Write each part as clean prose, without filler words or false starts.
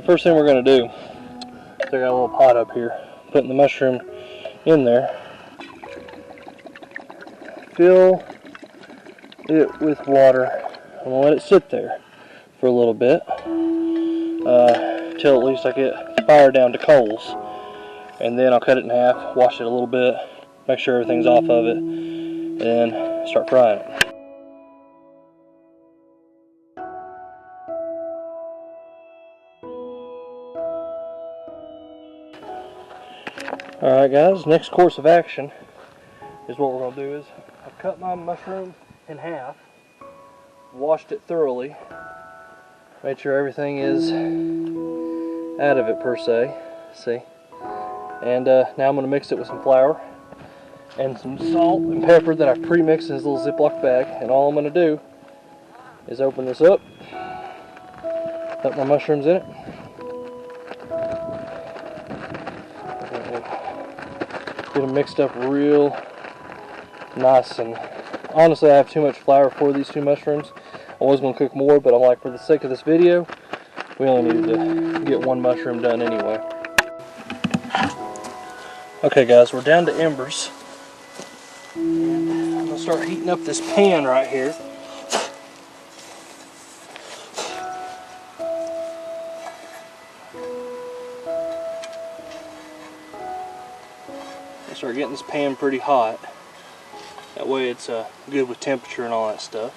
first thing we're going to do, I got a little pot up here, putting the mushroom in there. Fill it with water. I'm going to let it sit there for a little bit, till at least I get the fire down to coals. And then I'll cut it in half, wash it a little bit, make sure everything's off of it, and start frying it. Alright guys, next course of action is what we're going to do is I've cut my mushroom in half, washed it thoroughly, made sure everything is out of it per se, see, and now I'm going to mix it with some flour and some salt and pepper that I've pre-mixed in this little Ziploc bag, and all I'm going to do is open this up, put my mushrooms in it, get them mixed up real nice. And honestly, I have too much flour for these 2 mushrooms. I was going to cook more, but I'm like, for the sake of this video, we only needed to get 1 mushroom done anyway. Okay guys, we're down to embers. And I'm going to start heating up this pan right here. Start getting this pan pretty hot. That way it's good with temperature and all that stuff.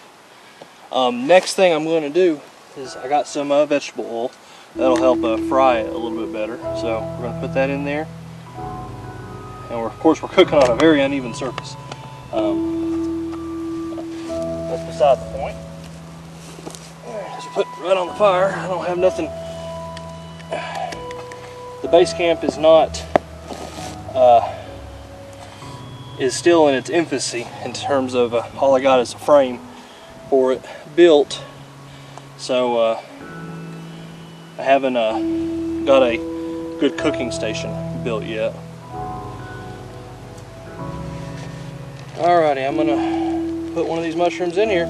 Next thing I'm going to do is I got some vegetable oil. That'll help fry it a little bit better. So we're going to put that in there. And of course we're cooking on a very uneven surface. That's beside the point. Just put it right on the fire. I don't have nothing. The base camp is not is still in its infancy in terms of all I got is a frame for it built, so I haven't got a good cooking station built yet. Alrighty, I'm gonna put one of these mushrooms in here.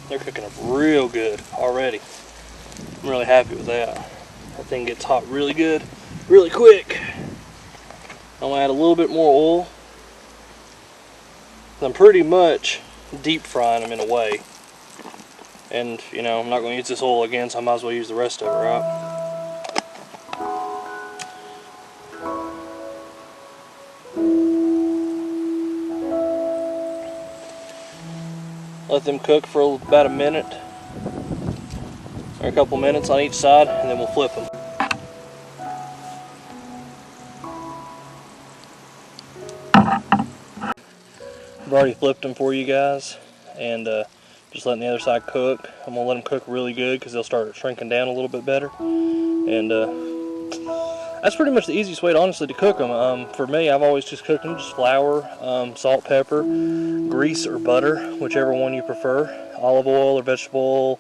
They're cooking up real good already. I'm really happy with that. That thing gets hot really good, really quick. I'm gonna add a little bit more oil. I'm pretty much deep frying them in a way. And you know, I'm not gonna use this oil again, so I might as well use the rest of it, right? Let them cook for about a minute or a couple minutes on each side, and then we'll flip them. I've already flipped them for you guys, and just letting the other side cook. I'm gonna let them cook really good because they'll start shrinking down a little bit better, and that's pretty much the easiest way, honestly, to cook them. For me, I've always just cooked them just flour, salt, pepper, grease or butter, whichever one you prefer. Olive oil or vegetable oil,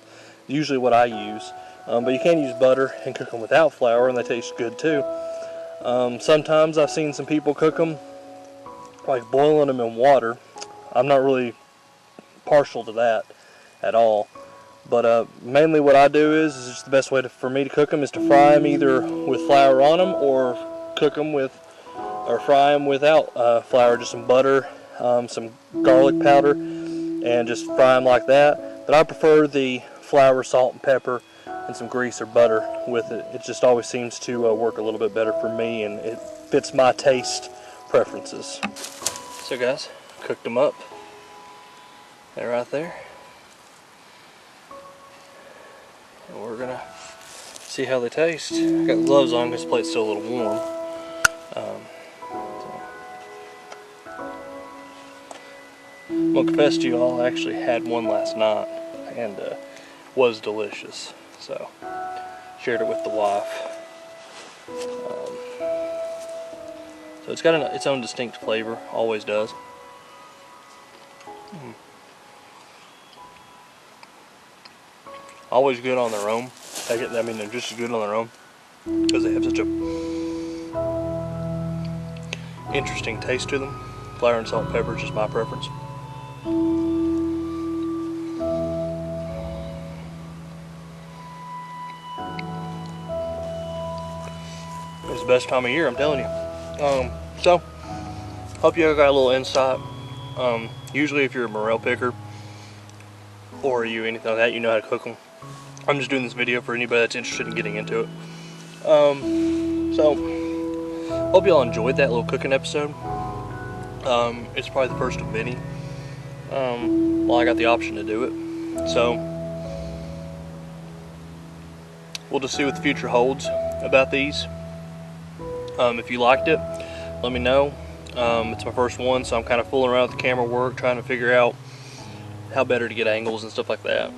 usually what I use. But you can use butter and cook them without flour, and they taste good too. Sometimes I've seen some people cook them like boiling them in water. I'm not really partial to that at all. But mainly what I do is just the best way for me to cook them is to fry them either with flour on them, or cook them with, or fry them without flour, just some butter, some garlic powder, and just fry them like that. But I prefer the flour, salt, and pepper, and some grease or butter with it. It just always seems to work a little bit better for me, and it fits my taste preferences. So guys, cooked them up. They're right there. And we're gonna see how they taste. I got gloves on because the plate's still a little warm. I'm gonna confess to you all, I actually had one last night and was delicious. So shared it with the wife. So it's got its own distinct flavor, always does. Always good on their own. I mean, they're just as good on their own because they have such a interesting taste to them. Flour and salt and pepper is just my preference. It's the best time of year, I'm telling you. So, hope you got a little insight. Usually if you're a morel picker, or anything like that, you know how to cook them. I'm just doing this video for anybody that's interested in getting into it. So, hope y'all enjoyed that little cooking episode. It's probably the first of many. Well, I got the option to do it. So, we'll just see what the future holds about these. If you liked it, let me know. It's my first one, so I'm kind of fooling around with the camera work, trying to figure out how better to get angles and stuff like that,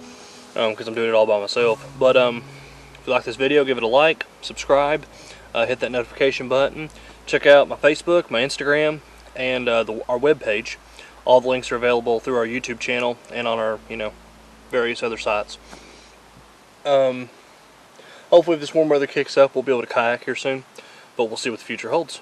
because I'm doing it all by myself. But if you like this video, give it a like, subscribe, hit that notification button, check out my Facebook, my Instagram, and our webpage. All the links are available through our YouTube channel and on our various other sites. Hopefully if this warm weather kicks up, we'll be able to kayak here soon, but we'll see what the future holds.